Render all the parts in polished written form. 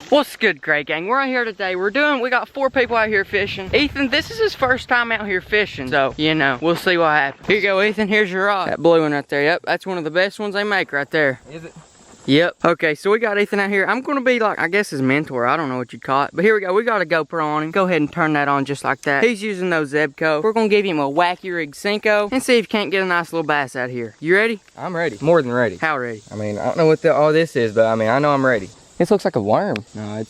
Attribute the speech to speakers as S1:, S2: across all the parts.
S1: What's good, Gray Gang? We're out here today. We got 4 people out here fishing. Ethan, this is his first time out here fishing, so, you know, we'll see what happens. Here you go, Ethan. Here's your rod. That blue one right there. Yep, that's one of the best ones they make right there.
S2: Is it?
S1: Yep. Okay, so we got Ethan out here. I'm gonna be like, I guess his mentor. I don't know what you'd call it. But here we go. We got a GoPro on him. Go ahead and turn that on just like that. He's using those Zebco. We're gonna give him a wacky rig Senko and see if he can't get a nice little bass out here. You ready?
S2: I'm ready. More than ready.
S1: How ready?
S2: I mean, I don't know what all this is, but I mean, I know I'm ready. This looks like a worm. No,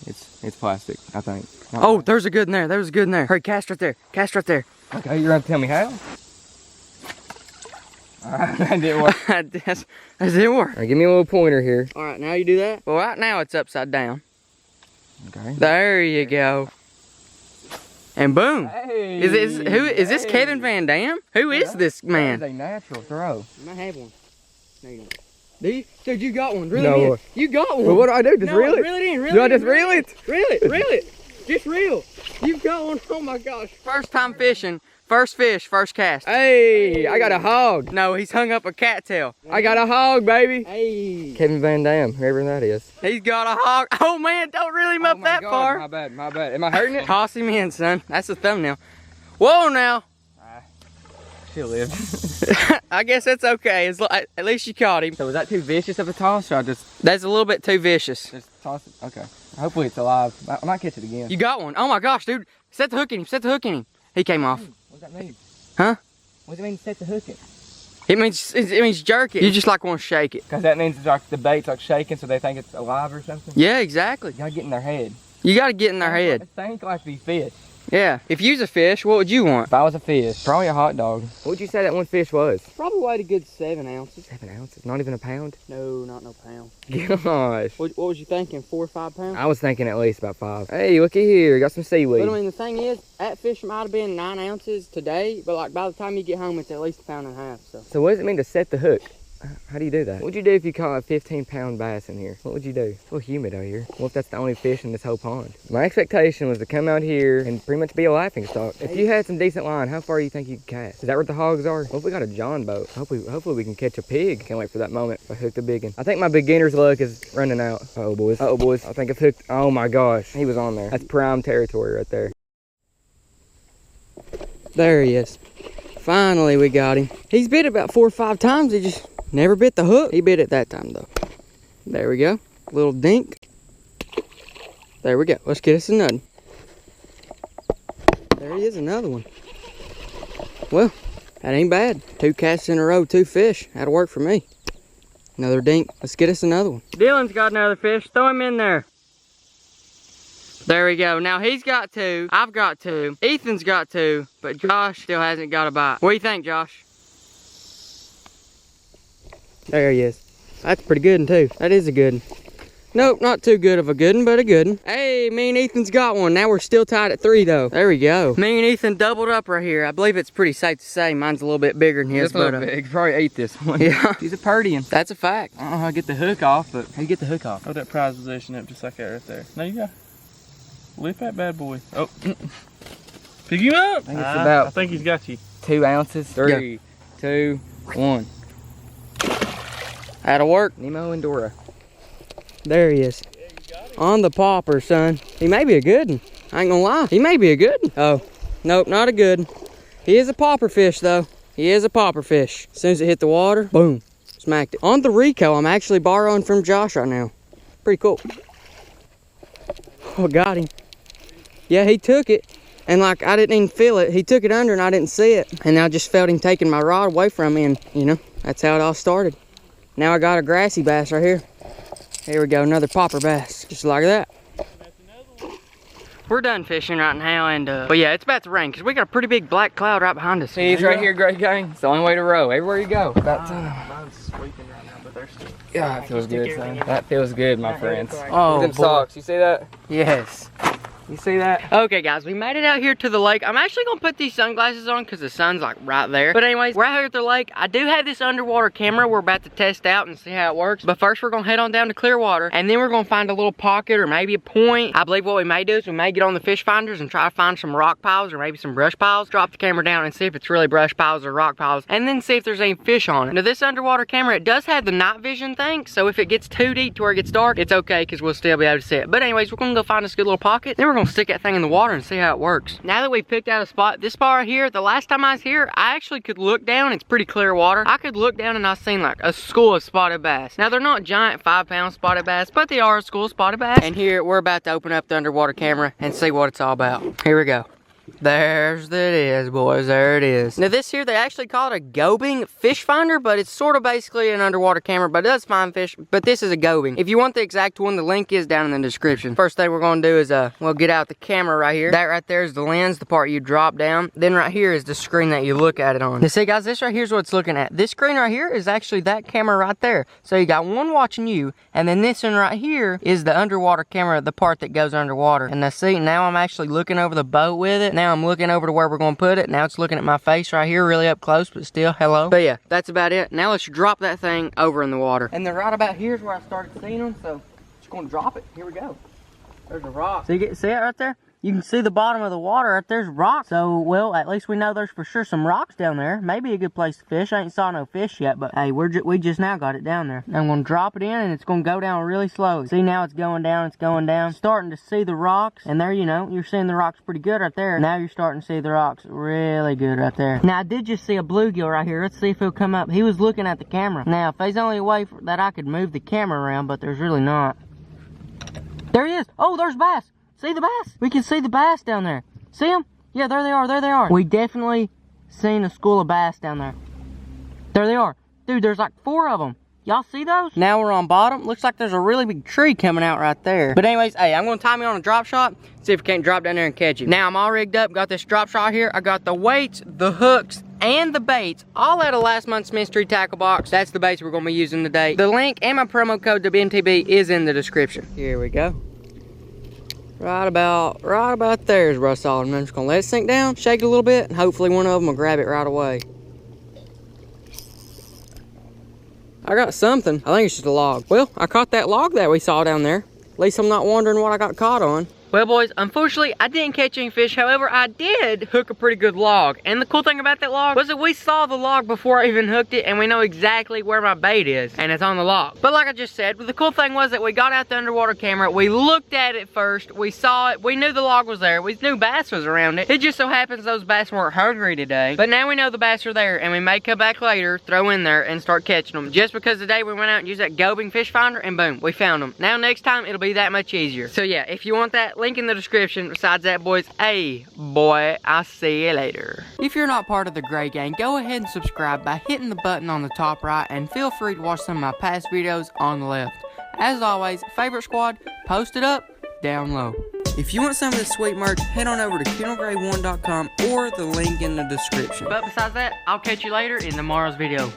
S2: it's plastic, I think.
S1: Oh, there's a good in there. There's a good in there. Hurry, cast right there. Cast right there.
S2: Okay, you're gonna tell me how? Alright, that didn't work.
S1: that didn't work.
S2: Alright, give me a little pointer here.
S1: Alright, now you do that. Well, right now it's upside down.
S2: Okay.
S1: There you go. And boom.
S2: Hey,
S1: Is this Kevin Van Dam? Who is this man?
S2: That is a natural throw.
S1: You might have one. No, you don't. Dude, you got one. Really?
S2: No.
S1: You got one.
S2: Well, what do I do? Just reel it?
S1: Reel it in.
S2: Do I just reel it?
S1: Reel it. Reel it. Just reel. You've got one. Oh my gosh. First time fishing. First fish, first cast.
S2: Hey, I got a hog.
S1: No, he's hung up a cattail.
S2: I got a hog, baby.
S1: Hey.
S2: Kevin Van Dam, whoever that is.
S1: He's got a hog. Oh man, don't reel him up that far.
S2: My bad. Am I hurting it?
S1: Toss him in, son. That's the thumbnail. Whoa now.
S2: She'll live.
S1: I guess that's okay. At least you caught him.
S2: So was that too vicious of a toss, or I just
S1: That's a little bit too vicious.
S2: toss it? Okay. Hopefully it's alive. I might catch it again.
S1: You got one. Oh my gosh, dude. Set the hook in him. Set the hook in him. He came off.
S2: What does that mean?
S1: Huh?
S2: What does it mean to set the hook in?
S1: It means jerk it. You just like want to shake it.
S2: Because that means it's like the bait's like shaking, so they think it's alive or something.
S1: Yeah, exactly.
S2: You gotta get in their head.
S1: You got to get in their head.
S2: Think like the fish.
S1: Yeah. If you's a fish, what would you want?
S2: If I was a fish, probably a hot dog. What would you say that one fish was?
S1: Probably weighed a good 7 ounces.
S2: 7 ounces? Not even a pound?
S1: No, not no pound.
S2: Gosh.
S1: What was you thinking? 4 or 5 pounds?
S2: I was thinking at least about 5. Hey, looky here. Got some seaweed.
S1: But I mean, the thing is, that fish might have been 9 ounces today, but like by the time you get home, it's at least 1.5 pounds. So
S2: what does it mean to set the hook? How do you do that? What would you do if you caught a 15-pound bass in here? What would you do? It's a little humid out here. What if that's the only fish in this whole pond? My expectation was to come out here and pretty much be a laughing stock. If you had some decent line, how far do you think you could cast? Is that where the hogs are? What if we got a John boat? Hopefully we can catch a pig. Can't wait for that moment if I hook the big one. I think my beginner's luck is running out. Uh-oh, boys. Uh-oh, boys. I think I've hooked. Oh my gosh. He was on there. That's prime territory right there.
S1: there he is. Finally, we got him. He's bit about 4 or 5 times. He just never bit the hook. He bit it that time though. There we go. Little dink. There we go. Let's get us another. There he is, another one. Well, that ain't bad. 2 casts in a row, 2 fish. That'll work for me. Another dink. Let's get us another one. Dylan's got another fish. Throw him in there. There we go. Now he's got 2. I've got 2. Ethan's got 2. But Josh still hasn't got a bite. What do you think, Josh? There he is. That's pretty good one too. That is a good one. Nope, not too good of a good one, but a good one. Hey, me and Ethan's got one. Now we're still tied at 3 though. There we go. Me and Ethan doubled up right here. I believe it's pretty safe to say mine's a little bit bigger than his.
S2: It's a little big. Probably ate this one.
S1: Yeah.
S2: He's a purdy one.
S1: That's a fact.
S2: I don't know how to get the hook off, but how do you get the hook off?
S3: Hold that prize position up just like that right there. There you go. Lift that bad boy. Oh. Pick him up. I think he's got you.
S2: 2 ounces. 3, 2, 1.
S1: That'll work.
S2: Nemo and Dora.
S1: There he is. On the popper, son. He may be a good one. I ain't gonna lie. He may be a good one. Oh, nope, not a good one. He is a popper fish, though. He is a popper fish. As soon as it hit the water, boom, smacked it. On the Rico, I'm actually borrowing from Josh right now. Pretty cool. Oh, got him. Yeah, he took it. And like, I didn't even feel it. He took it under and I didn't see it. And I just felt him taking my rod away from me. And, you know, that's how it all started. Now I got a grassy bass right here. Here we go, another popper bass, just like that. We're done fishing right now, and but yeah, it's about to rain because we got a pretty big black cloud right behind us.
S2: See, he's right here, Gray Gang. It's the only way to row. Everywhere you go. About time.
S3: Mine's sweeping right now, but they're still.
S2: God, that feels good, son. That feels good, my friends.
S1: Oh,
S2: them
S1: boy.
S2: socks. You see that?
S1: Yes.
S2: You see that?
S1: Okay, guys, we made it out here to the lake. I'm actually gonna put these sunglasses on because the sun's like right there. But anyways, we're out here at the lake. I do have this underwater camera we're about to test out and see how it works. But first, we're gonna head on down to Clearwater, and then we're gonna find a little pocket or maybe a point. I believe what we may do is we may get on the fish finders and try to find some rock piles or maybe some brush piles. Drop the camera down and see if it's really brush piles or rock piles, and then see if there's any fish on it. Now, this underwater camera, it does have the night vision thing, so if it gets too deep to where it gets dark, it's okay because we'll still be able to see it. But anyways, we're gonna go find this good little pocket, then we're gonna stick that thing in the water and see how it works. Now that we've picked out a spot, this spot right here, the last time I was here, I actually could look down. It's pretty clear water. I could look down and I seen like a school of spotted bass. Now, they're not giant 5-pound spotted bass, but they are a school of spotted bass. And here, we're about to open up the underwater camera and see what it's all about. Here we go. There's it is, boys. There it is. Now, this here, they actually call it a Gobing fish finder, but it's sort of basically an underwater camera, but it does find fish. But this is a Gobing. If you want the exact one, the link is down in the description. First thing we're going to do is, we'll get out the camera right here. That right there is the lens, the part you drop down. Then right here is the screen that you look at it on. Now, see, guys, this right here is what it's looking at. This screen right here is actually that camera right there. So you got one watching you, and then this one right here is the underwater camera, the part that goes underwater. And now, see, now I'm actually looking over the boat with it. Now I'm looking over to where we're going to put it. Now it's looking at my face right here, really up close, but still, hello. But yeah, that's about it. Now let's drop that thing over in the water. And then right about here is where I started seeing them, so just going to drop it. Here we go. There's a rock. So you get, see it right there? You can see the bottom of the water right there's rocks. So, well, at least we know there's for sure some rocks down there. Maybe a good place to fish. I ain't saw no fish yet, but hey, we just now got it down there. Now I'm going to drop it in, and it's going to go down really slow. See, now it's going down, it's going down. Starting to see the rocks, and there, you know, you're seeing the rocks pretty good right there. Now you're starting to see the rocks really good right there. Now, I did just see a bluegill right here. Let's see if he'll come up. He was looking at the camera. Now, if there's only a way that I could move the camera around, but there's really not. There he is. Oh, there's bass. See the bass? We can see the bass down there. See them? Yeah, there they are. There they are. We definitely seen a school of bass down there. There they are. Dude, there's like 4 of them. Y'all see those? Now we're on bottom. Looks like there's a really big tree coming out right there. But anyways, hey, I'm going to time me on a drop shot. See if we can't drop down there and catch him. Now I'm all rigged up. Got this drop shot here. I got the weights, the hooks, and the baits all out of last month's mystery tackle box. That's the baits we're going to be using today. The link and my promo code WNTB is in the description. Here we go. Right about there is real solid. I'm just gonna let it sink down, shake it a little bit, and hopefully one of them will grab it right away. I got something. I think it's just a log. Well, I caught that log that we saw down there. At least I'm not wondering what I got caught on. Well, boys, unfortunately, I didn't catch any fish. However, I did hook a pretty good log. And the cool thing about that log was that we saw the log before I even hooked it, and we know exactly where my bait is, and it's on the log. But like I just said, the cool thing was that we got out the underwater camera, we looked at it first, we saw it, we knew the log was there, we knew bass was around it. It just so happens those bass weren't hungry today. But now we know the bass are there, and we may come back later, throw in there, and start catching them. Just because today we went out and used that Gobing fish finder, and boom, we found them. Now next time, it'll be that much easier. So yeah, if you want that, link in the description. Besides that, boys, hey, boy, I'll see you later. If you're not part of the Gray Gang, go ahead and subscribe by hitting the button on the top right, and feel free to watch some of my past videos on the left. As always, favorite squad, post it up, down low. If you want some of this sweet merch, head on over to KendallGray1.com or the link in the description. But besides that, I'll catch you later in tomorrow's video.